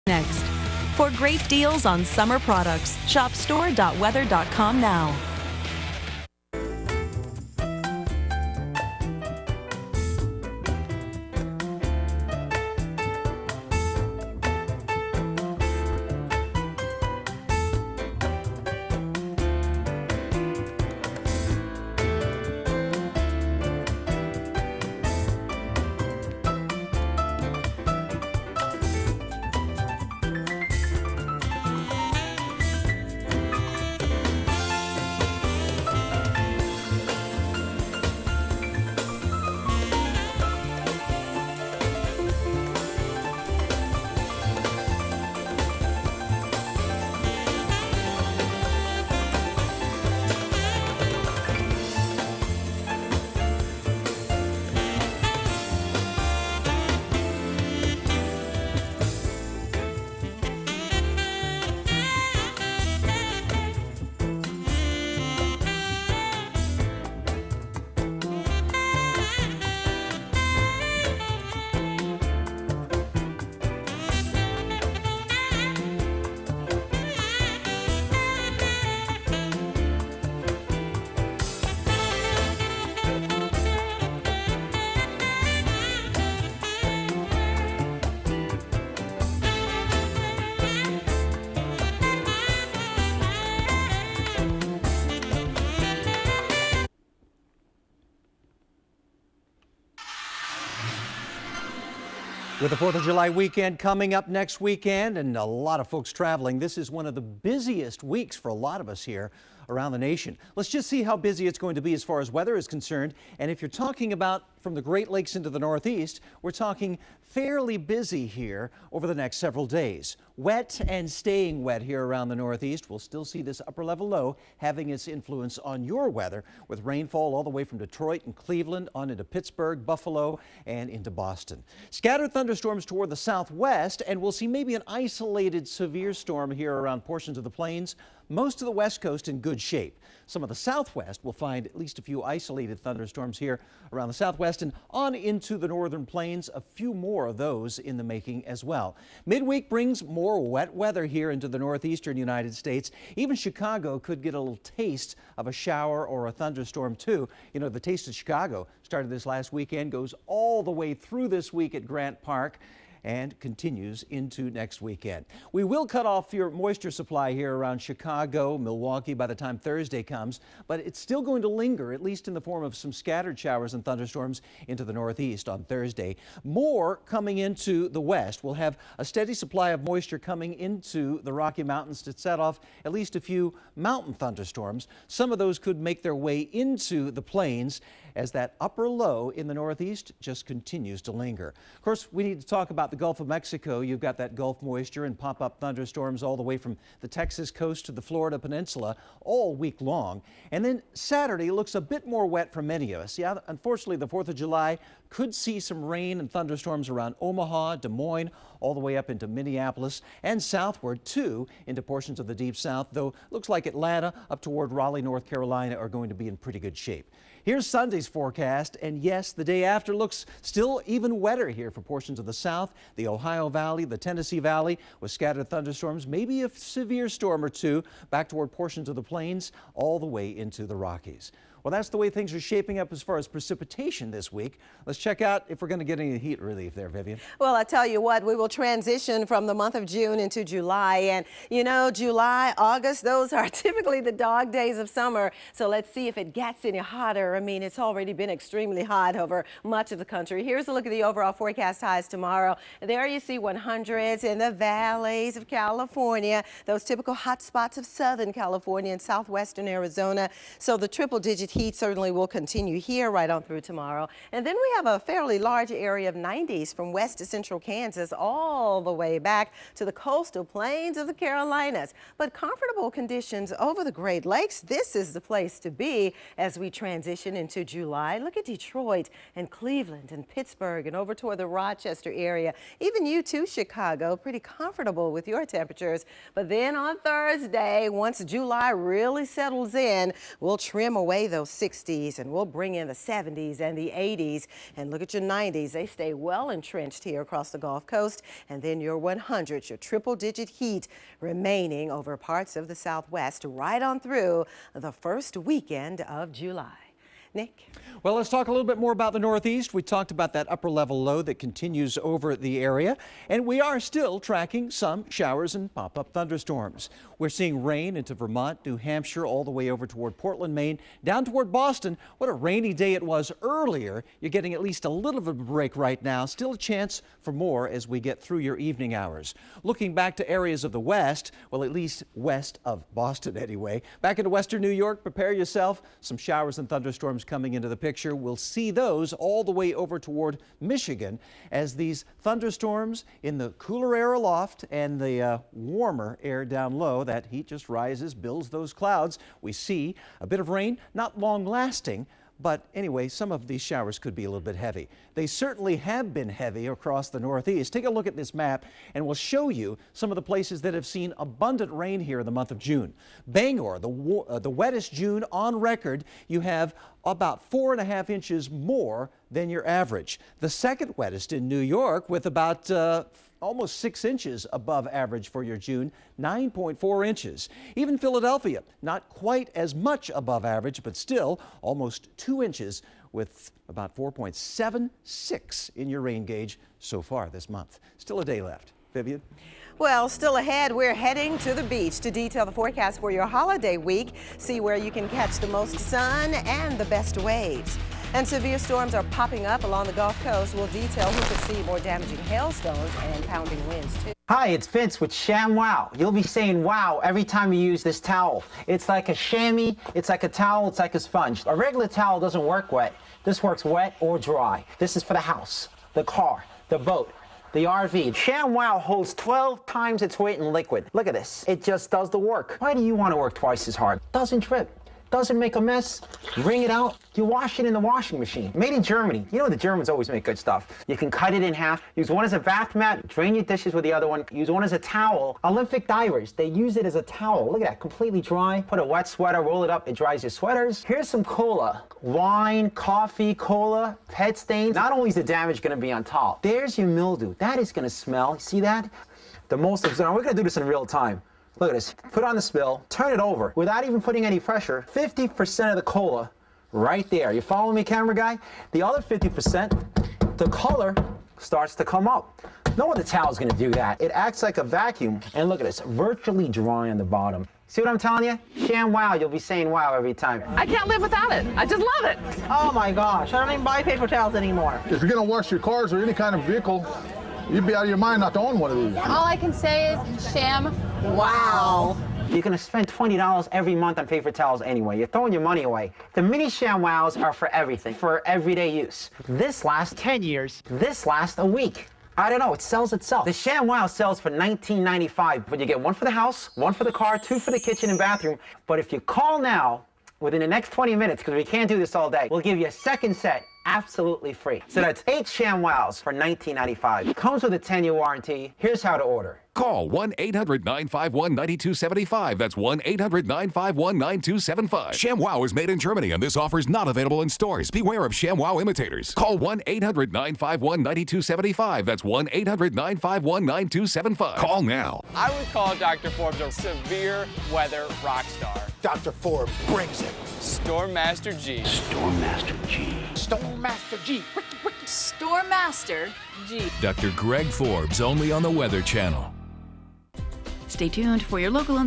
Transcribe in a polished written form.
Next. For great deals on summer products, shop store.weather.com now. With the 4th of July weekend coming up next weekend and a lot of folks traveling, this is one of the busiest weeks for a lot of us here around the nation. Let's just see how busy it's going to be as far as weather is concerned. And if you're talking about from the Great Lakes into the Northeast, we're talking fairly busy here over the next several days. Wet and staying wet here around the Northeast. We'll still see this upper level low having its influence on your weather with rainfall all the way from Detroit and Cleveland on into Pittsburgh, Buffalo, and into Boston. Scattered thunderstorms toward the southwest, and we'll see maybe an isolated severe storm here around portions of the plains. Most of the west coast in good shape. Some of the southwest will find at least a few isolated thunderstorms here around the southwest and on into the northern plains. A few more of those in the making as well. Midweek brings more wet weather here into the northeastern United States. Even Chicago could get a little taste of a shower or a thunderstorm too. You know, the Taste of Chicago started this last weekend, goes all the way through this week at Grant Park, and continues into next weekend. We will cut off your moisture supply here around Chicago, Milwaukee by the time Thursday comes, but it's still going to linger, at least in the form of some scattered showers and thunderstorms into the northeast on Thursday. More coming into the west. We'll have a steady supply of moisture coming into the Rocky Mountains to set off at least a few mountain thunderstorms. Some of those could make their way into the plains as that upper low in the northeast just continues to linger. Of course, we need to talk about the Gulf of Mexico. You've got that Gulf moisture and pop-up thunderstorms all the way from the Texas coast to the Florida peninsula all week long. And then Saturday looks a bit more wet for many of us. Yeah, unfortunately, the 4th of July could see some rain and thunderstorms around Omaha, Des Moines, all the way up into Minneapolis and southward too into portions of the deep south, though looks like Atlanta up toward Raleigh, North Carolina are going to be in pretty good shape. Here's Sunday's forecast, and yes, the day after looks still even wetter here for portions of the south, the Ohio Valley, the Tennessee Valley with scattered thunderstorms, maybe a severe storm or two back toward portions of the plains all the way into the Rockies. Well, that's the way things are shaping up as far as precipitation this week. Let's check out if we're going to get any heat relief there, Vivian. Well, I tell you what, we will transition from the month of June into July. And, you know, July, August, those are typically the dog days of summer. So let's see if it gets any hotter. I mean, it's already been extremely hot over much of the country. Here's a look at the overall forecast highs tomorrow. There you see 100s in the valleys of California, those typical hot spots of Southern California and southwestern Arizona. So the triple-digit heat certainly will continue here right on through tomorrow. And then we have a fairly large area of 90s from west to central Kansas all the way back to the coastal plains of the Carolinas. But comfortable conditions over the Great Lakes. This is the place to be as we transition into July. Look at Detroit and Cleveland and Pittsburgh and over toward the Rochester area. Even you too, Chicago, pretty comfortable with your temperatures. But then on Thursday, once July really settles in, we'll trim away those those 60s, and we'll bring in the 70s and the 80s. And look at your 90s. They stay well entrenched here across the Gulf Coast. And then your 100s, your triple-digit heat remaining over parts of the Southwest right on through the first weekend of July. Nick? Well, let's talk a little bit more about the Northeast. We talked about that upper level low that continues over the area, and we are still tracking some showers and pop-up thunderstorms. We're seeing rain into Vermont, New Hampshire, all the way over toward Portland, Maine, down toward Boston. What a rainy day it was earlier. You're getting at least a little bit of a break right now. Still a chance for more as we get through your evening hours. Looking back to areas of the west, well, at least west of Boston anyway. Back into western New York, prepare yourself. Some showers and thunderstorms coming into the picture. We'll see those all the way over toward Michigan as these thunderstorms in the cooler air aloft and the warmer air down low. That heat just rises, builds those clouds. We see a bit of rain, not long lasting, but anyway, some of these showers could be a little bit heavy. They certainly have been heavy across the Northeast. Take a look at this map and we'll show you some of the places that have seen abundant rain here in the month of June. Bangor, the wettest June on record. You have about 4.5 inches more than your average. The second wettest in New York with about almost 6 inches above average for your June, 9.4 inches. Even Philadelphia, not quite as much above average, but still almost 2 inches with about 4.76 in your rain gauge so far this month. Still a day left. Vivian? Well, still ahead, we're heading to the beach to detail the forecast for your holiday week, see where you can catch the most sun and the best waves. And severe storms are popping up along the Gulf Coast. We'll detail who could see more damaging hailstones and pounding winds, too. Hi, it's Vince with ShamWow. You'll be saying wow every time you use this towel. It's like a chamois, it's like a towel, it's like a sponge. A regular towel doesn't work wet. This works wet or dry. This is for the house, the car, the boat, the RV. ShamWow holds 12 times its weight in liquid. Look at this. It just does the work. Why do you want to work twice as hard? Doesn't drip. Doesn't make a mess. You wring it out, you wash it in the washing machine. Made in Germany. You know the Germans always make good stuff. You can cut it in half. Use one as a bath mat, drain your dishes with the other one. Use one as a towel. Olympic divers, they use it as a towel. Look at that, completely dry. Put a wet sweater, roll it up, it dries your sweaters. Here's some cola. Wine, coffee, cola, pet stains. Not only is the damage gonna be on top, there's your mildew. That is gonna smell. See that? The most observed. We're gonna do this in real time. Look at this. Put on the spill, turn it over without even putting any pressure. 50% of the cola right there. You follow me, camera guy? The other 50%, the color starts to come up. No other towel is going to do that. It acts like a vacuum. And look at this, virtually dry on the bottom. See what I'm telling you? ShamWow, you'll be saying wow every time. I can't live without it. I just love it. Oh my gosh, I don't even buy paper towels anymore. If you're going to wash your cars or any kind of vehicle, you'd be out of your mind not to own one of these. All I can say is ShamWow. You're going to spend $20 every month on paper towels anyway. You're throwing your money away. The mini ShamWows are for everything, for everyday use. This lasts 10 years. This lasts a week. I don't know, it sells itself. The ShamWow sells for $19.95, but you get one for the house, one for the car, two for the kitchen and bathroom. But if you call now, within the next 20 minutes, because we can't do this all day, we'll give you a second set absolutely free. So that's 8 ShamWows for $19.95. Comes with a 10-year warranty. Here's how to order. Call 1-800-951-9275. That's 1-800-951-9275. ShamWow is made in Germany, and this offer is not available in stores. Beware of ShamWow imitators. Call 1-800-951-9275. That's 1-800-951-9275. Call now. I would call Dr. Forbes a severe weather rock star. Dr. Forbes brings it. Storm Master G. Storm Master G. Storm Master G. Storm Master G. Dr. Greg Forbes, only on the Weather Channel. Stay tuned for your local